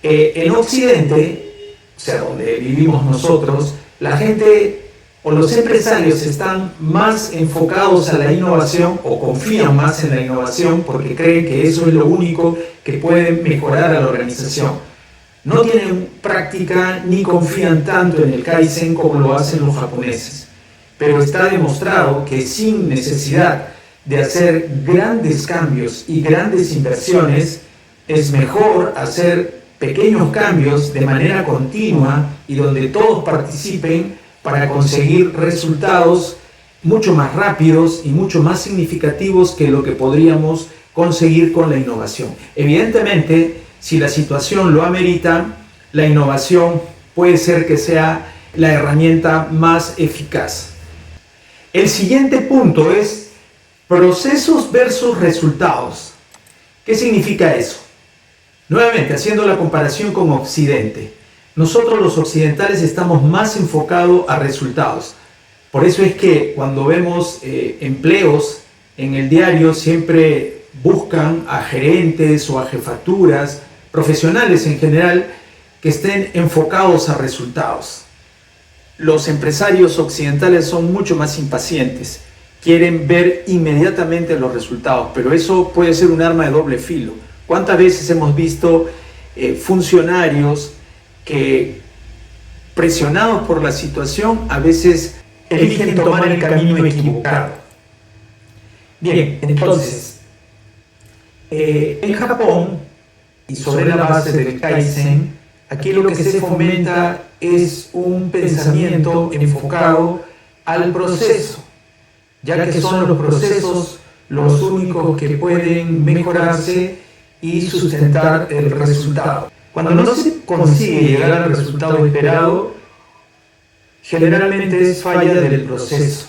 En Occidente, o sea, donde vivimos nosotros, la gente o los empresarios están más enfocados a la innovación o confían más en la innovación porque creen que eso es lo único que puede mejorar a la organización. No tienen práctica ni confían tanto en el Kaizen como lo hacen los japoneses. Pero está demostrado que sin necesidad de hacer grandes cambios y grandes inversiones, es mejor hacer pequeños cambios de manera continua y donde todos participen para conseguir resultados mucho más rápidos y mucho más significativos que lo que podríamos conseguir con la innovación. Evidentemente, si la situación lo amerita, la innovación puede ser que sea la herramienta más eficaz. El siguiente punto es procesos versus resultados. ¿Qué significa eso? Nuevamente, haciendo la comparación con Occidente. Nosotros los occidentales estamos más enfocados a resultados. Por eso es que cuando vemos empleos en el diario siempre buscan a gerentes o a jefaturas, profesionales en general, que estén enfocados a resultados. Los empresarios occidentales son mucho más impacientes, quieren ver inmediatamente los resultados, pero eso puede ser un arma de doble filo. ¿Cuántas veces hemos visto funcionarios que, presionados por la situación, a veces eligen tomar el camino equivocado? Bien, entonces, en Japón, y sobre la base del Kaizen, aquí lo que se fomenta es un pensamiento enfocado al proceso, ya que son los procesos los únicos que pueden mejorarse y sustentar el resultado. Cuando no se consigue llegar al resultado esperado, generalmente es falla del proceso.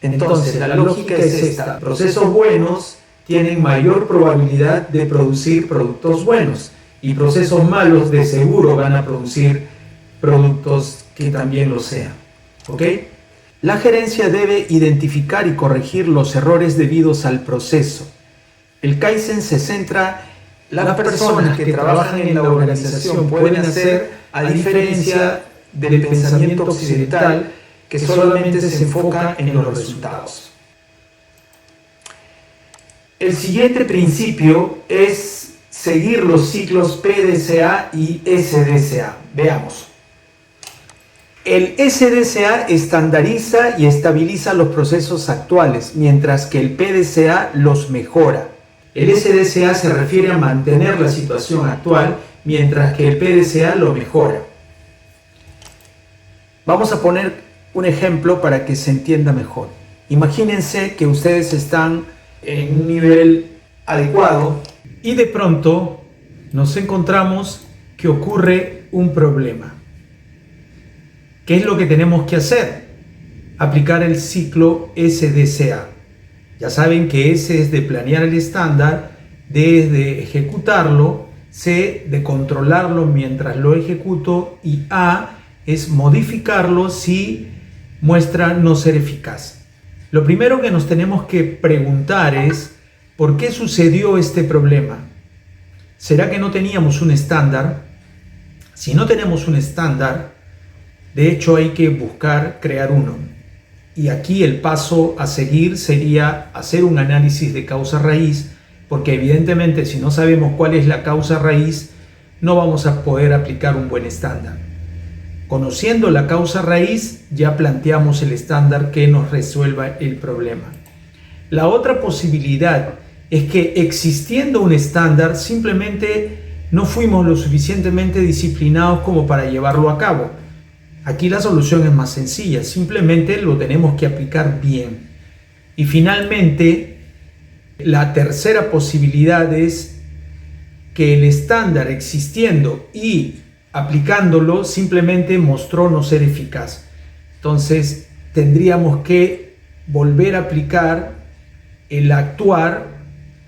Entonces, la lógica es esta: procesos buenos tienen mayor probabilidad de producir productos buenos y procesos malos de seguro van a producir productos que también lo sean. ¿Ok? La gerencia debe identificar y corregir los errores debidos al proceso. El Kaizen se centra en las personas que trabajan en la organización pueden hacer, a diferencia del pensamiento occidental que solamente se enfoca en los resultados. El siguiente principio es seguir los ciclos PDCA y SDCA. Veamos. El SDCA estandariza y estabiliza los procesos actuales, mientras que el PDCA los mejora. El SDCA se refiere a mantener la situación actual, mientras que el PDCA lo mejora. Vamos a poner un ejemplo para que se entienda mejor. Imagínense que ustedes están en un nivel adecuado y de pronto nos encontramos que ocurre un problema. ¿Qué es lo que tenemos que hacer? Aplicar el ciclo SDCA. Ya saben que S es de planear el estándar, D es de ejecutarlo, C de controlarlo mientras lo ejecuto y A es modificarlo si muestra no ser eficaz. Lo primero que nos tenemos que preguntar es ¿por qué sucedió este problema? ¿Será que no teníamos un estándar? Si no tenemos un estándar, de hecho hay que buscar crear uno. Y aquí el paso a seguir sería hacer un análisis de causa raíz, porque evidentemente si no sabemos cuál es la causa raíz, no vamos a poder aplicar un buen estándar. Conociendo la causa raíz, ya planteamos el estándar que nos resuelva el problema. La otra posibilidad es que existiendo un estándar, simplemente no fuimos lo suficientemente disciplinados como para llevarlo a cabo. Aquí la solución es más sencilla, simplemente lo tenemos que aplicar bien. Y finalmente, la tercera posibilidad es que el estándar existiendo y aplicándolo simplemente mostró no ser eficaz. Entonces tendríamos que volver a aplicar el actuar,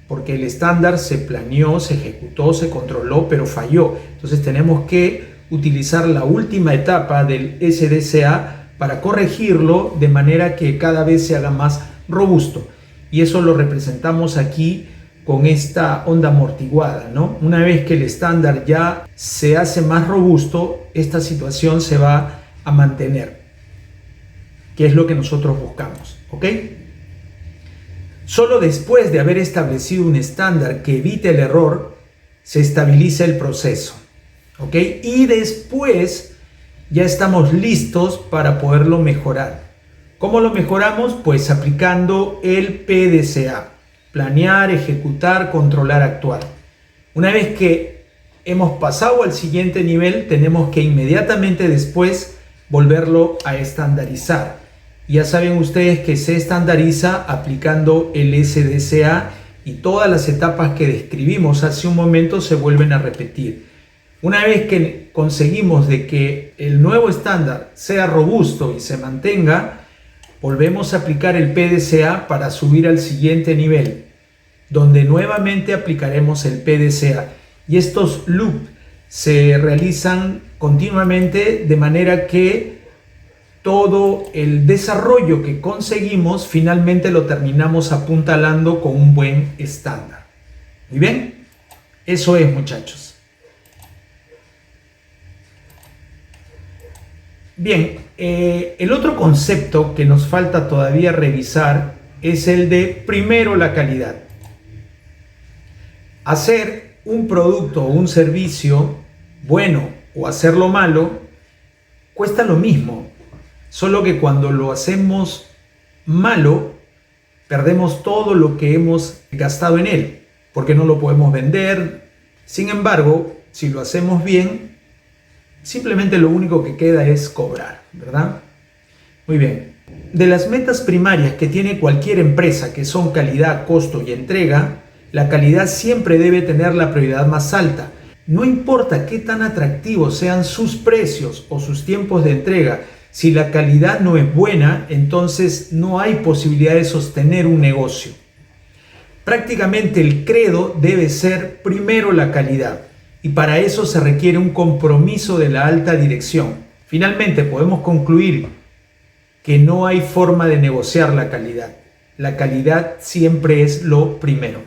porque el estándar se planeó, se ejecutó, se controló, pero falló. Entonces tenemos que utilizar la última etapa del SDCA para corregirlo de manera que cada vez se haga más robusto. Y eso lo representamos aquí con esta onda amortiguada, ¿no? Una vez que el estándar ya se hace más robusto, esta situación se va a mantener. que es lo que nosotros buscamos, ¿ok? Solo después de haber establecido un estándar que evite el error, se estabiliza el proceso, ¿ok? Y después ya estamos listos para poderlo mejorar. ¿Cómo lo mejoramos? Pues aplicando el PDCA: planear, ejecutar, controlar, actuar. Una vez que hemos pasado al siguiente nivel, tenemos que inmediatamente después volverlo a estandarizar. Ya saben ustedes que se estandariza aplicando el SDCA y todas las etapas que describimos hace un momento se vuelven a repetir. Una vez que conseguimos de que el nuevo estándar sea robusto y se mantenga, volvemos a aplicar el PDCA para subir al siguiente nivel, donde nuevamente aplicaremos el PDCA. Y estos loops se realizan continuamente de manera que todo el desarrollo que conseguimos finalmente lo terminamos apuntalando con un buen estándar. ¿Muy bien? Eso es, muchachos. Bien, el otro concepto que nos falta todavía revisar es el de primero la calidad. Hacer un producto o un servicio bueno o hacerlo malo cuesta lo mismo, solo que cuando lo hacemos malo perdemos todo lo que hemos gastado en él, porque no lo podemos vender. Sin embargo, si lo hacemos bien, simplemente lo único que queda es cobrar, ¿verdad? Muy bien. De las metas primarias que tiene cualquier empresa, que son calidad, costo y entrega, la calidad siempre debe tener la prioridad más alta. No importa qué tan atractivos sean sus precios o sus tiempos de entrega, si la calidad no es buena, entonces no hay posibilidad de sostener un negocio. Prácticamente el credo debe ser primero la calidad, y para eso se requiere un compromiso de la alta dirección. Finalmente podemos concluir que no hay forma de negociar la calidad. La calidad siempre es lo primero.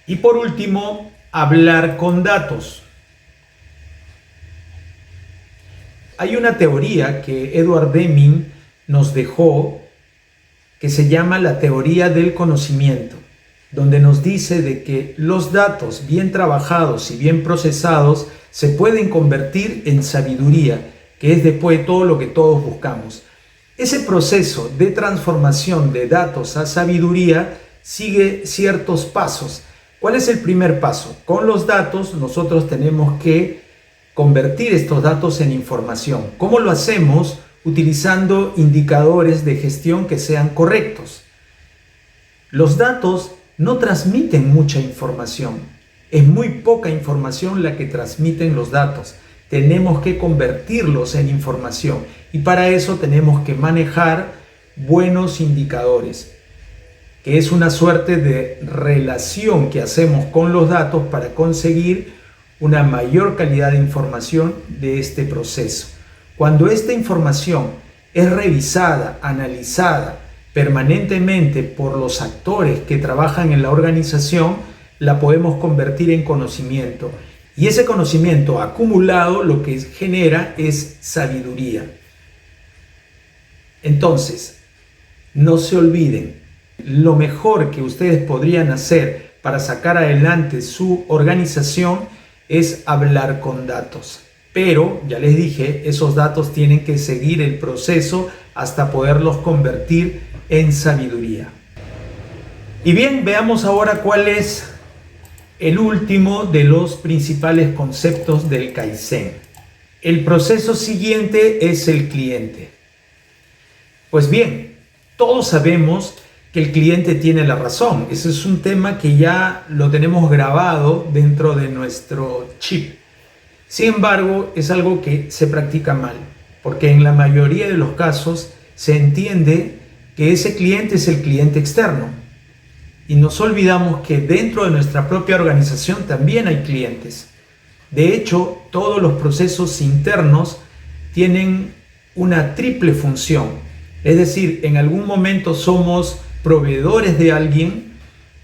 Y por último, hablar con datos. Hay una teoría que Edward Deming nos dejó que se llama la teoría del conocimiento, donde nos dice de que los datos bien trabajados y bien procesados se pueden convertir en sabiduría, que es después todo lo que todos buscamos. Ese proceso de transformación de datos a sabiduría sigue ciertos pasos. ¿Cuál es el primer paso? Con los datos nosotros tenemos que convertir estos datos en información. ¿Cómo lo hacemos? Utilizando indicadores de gestión que sean correctos. Los datos no transmiten mucha información. Es muy poca información la que transmiten los datos. Tenemos que convertirlos en información y para eso tenemos que manejar buenos indicadores, que es una suerte de relación que hacemos con los datos para conseguir una mayor calidad de información de este proceso. Cuando esta información es revisada, analizada permanentemente por los actores que trabajan en la organización, la podemos convertir en conocimiento. Y ese conocimiento acumulado lo que genera es sabiduría. Entonces, no se olviden, lo mejor que ustedes podrían hacer para sacar adelante su organización es hablar con datos. Pero, ya les dije, esos datos tienen que seguir el proceso hasta poderlos convertir en sabiduría. Y bien, veamos ahora cuál es el último de los principales conceptos del Kaizen. El proceso siguiente es el cliente. Pues bien, todos sabemos que el cliente tiene la razón. Ese es un tema que ya lo tenemos grabado dentro de nuestro chip. Sin embargo, es algo que se practica mal, porque en la mayoría de los casos se entiende que ese cliente es el cliente externo. Y nos olvidamos que dentro de nuestra propia organización también hay clientes. De hecho, todos los procesos internos tienen una triple función. Es decir, en algún momento somos proveedores de alguien,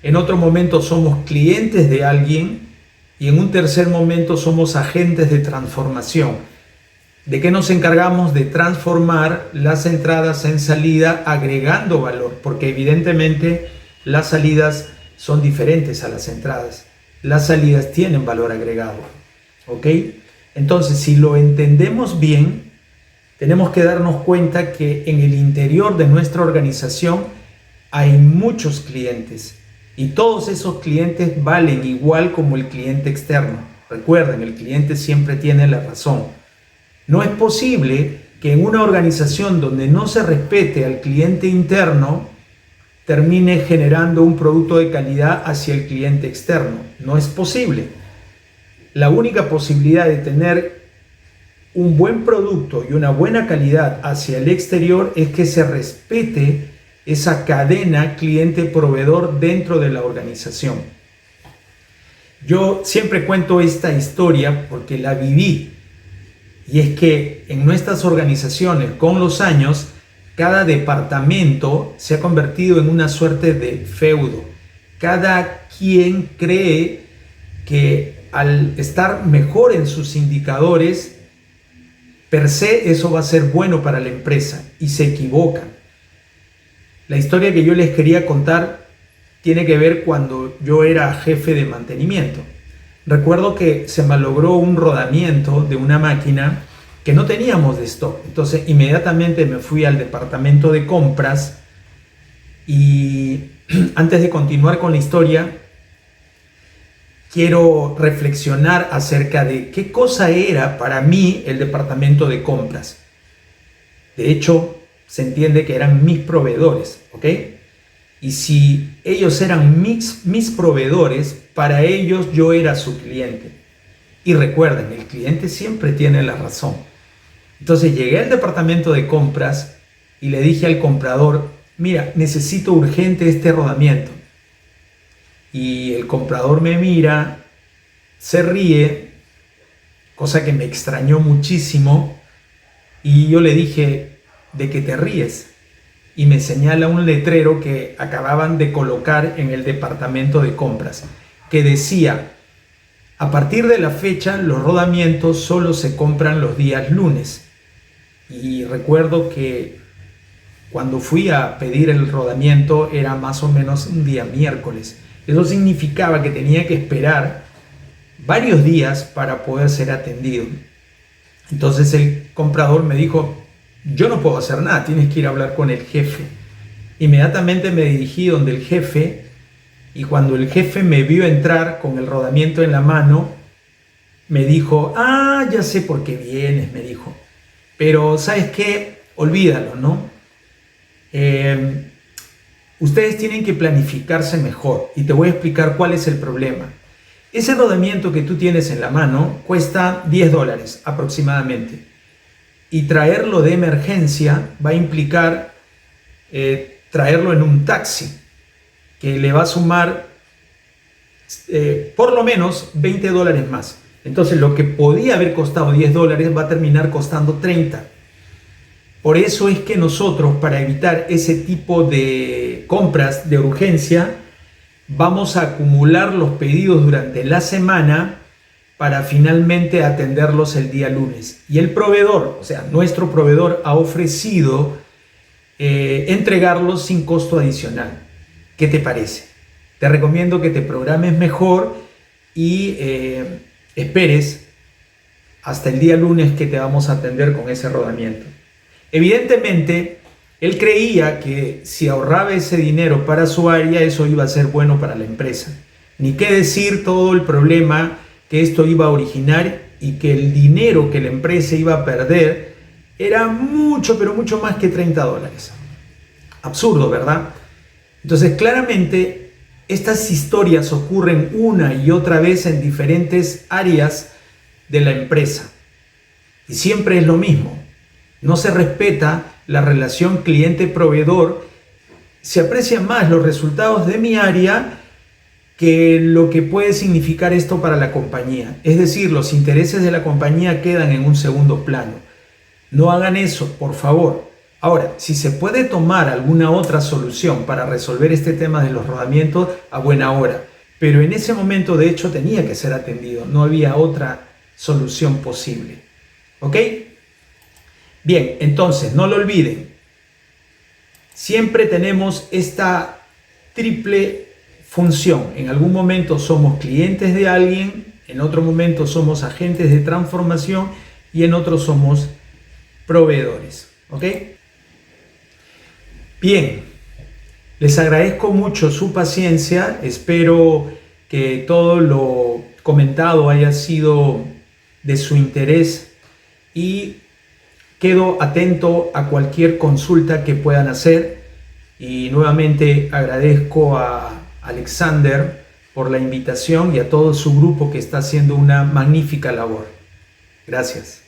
en otro momento somos clientes de alguien y en un tercer momento somos agentes de transformación. ¿De qué nos encargamos? De transformar las entradas en salida agregando valor, porque evidentemente las salidas son diferentes a las entradas. Las salidas tienen valor agregado, ¿ok? Entonces, si lo entendemos bien, tenemos que darnos cuenta que en el interior de nuestra organización hay muchos clientes y todos esos clientes valen igual como el cliente externo. Recuerden, el cliente siempre tiene la razón. No es posible que en una organización donde no se respete al cliente interno termine generando un producto de calidad hacia el cliente externo. No es posible. La única posibilidad de tener un buen producto y una buena calidad hacia el exterior es que se respete esa cadena cliente-proveedor dentro de la organización. Yo siempre cuento esta historia porque la viví. Y es que en nuestras organizaciones, con los años, cada departamento se ha convertido en una suerte de feudo. Cada quien cree que al estar mejor en sus indicadores, per se eso va a ser bueno para la empresa, y se equivocan. La historia que yo les quería contar tiene que ver cuando yo era jefe de mantenimiento. Recuerdo que se malogró un rodamiento de una máquina que no teníamos de stock. Entonces inmediatamente me fui al departamento de compras y antes de continuar con la historia, quiero reflexionar acerca de qué cosa era para mí el departamento de compras. De hecho, se entiende que eran mis proveedores, ¿ok? Y si ellos eran mis proveedores, para ellos yo era su cliente. Y recuerden, el cliente siempre tiene la razón. Entonces llegué al departamento de compras y le dije al comprador, mira, necesito urgente este rodamiento. Y el comprador me mira, se ríe, cosa que me extrañó muchísimo. Y yo le dije, ¿de qué te ríes? Y me señala un letrero que acababan de colocar en el departamento de compras, que decía, a partir de la fecha los rodamientos solo se compran los días lunes. Y recuerdo que cuando fui a pedir el rodamiento era más o menos un día miércoles. Eso significaba que tenía que esperar varios días para poder ser atendido. Entonces el comprador me dijo, yo no puedo hacer nada, tienes que ir a hablar con el jefe. Inmediatamente me dirigí donde el jefe, y cuando el jefe me vio entrar con el rodamiento en la mano, me dijo, ya sé por qué vienes, me dijo. Pero ¿sabes qué? Olvídalo, ¿no? Ustedes tienen que planificarse mejor y te voy a explicar cuál es el problema. Ese rodamiento que tú tienes en la mano cuesta $10 aproximadamente. Y traerlo de emergencia va a implicar traerlo en un taxi, que le va a sumar por lo menos $20 más. Entonces lo que podía haber costado $10 va a terminar costando 30. Por eso es que nosotros, para evitar ese tipo de compras de urgencia, vamos a acumular los pedidos durante la semana para finalmente atenderlos el día lunes. Y el proveedor, o sea, nuestro proveedor ha ofrecido entregarlos sin costo adicional. ¿Qué te parece? Te recomiendo que te programes mejor y esperes hasta el día lunes que te vamos a atender con ese rodamiento. Evidentemente, él creía que si ahorraba ese dinero para su área, eso iba a ser bueno para la empresa. Ni qué decir todo el problema que esto iba a originar y que el dinero que la empresa iba a perder era mucho, pero mucho más que $30. Absurdo, ¿verdad? Entonces, claramente, estas historias ocurren una y otra vez en diferentes áreas de la empresa. Y siempre es lo mismo. No se respeta la relación cliente-proveedor. Se aprecian más los resultados de mi área que lo que puede significar esto para la compañía. Es decir, los intereses de la compañía quedan en un segundo plano. No hagan eso, por favor. Ahora, si se puede tomar alguna otra solución para resolver este tema de los rodamientos, a buena hora. Pero en ese momento, de hecho, tenía que ser atendido. No había otra solución posible. ¿Ok? Bien, entonces no lo olviden. Siempre tenemos esta triple función. En algún momento somos clientes de alguien, en otro momento somos agentes de transformación y en otro somos proveedores. ¿Ok? Bien, les agradezco mucho su paciencia. Espero que todo lo comentado haya sido de su interés y quedo atento a cualquier consulta que puedan hacer. Y nuevamente agradezco a Alexander por la invitación y a todo su grupo que está haciendo una magnífica labor. Gracias.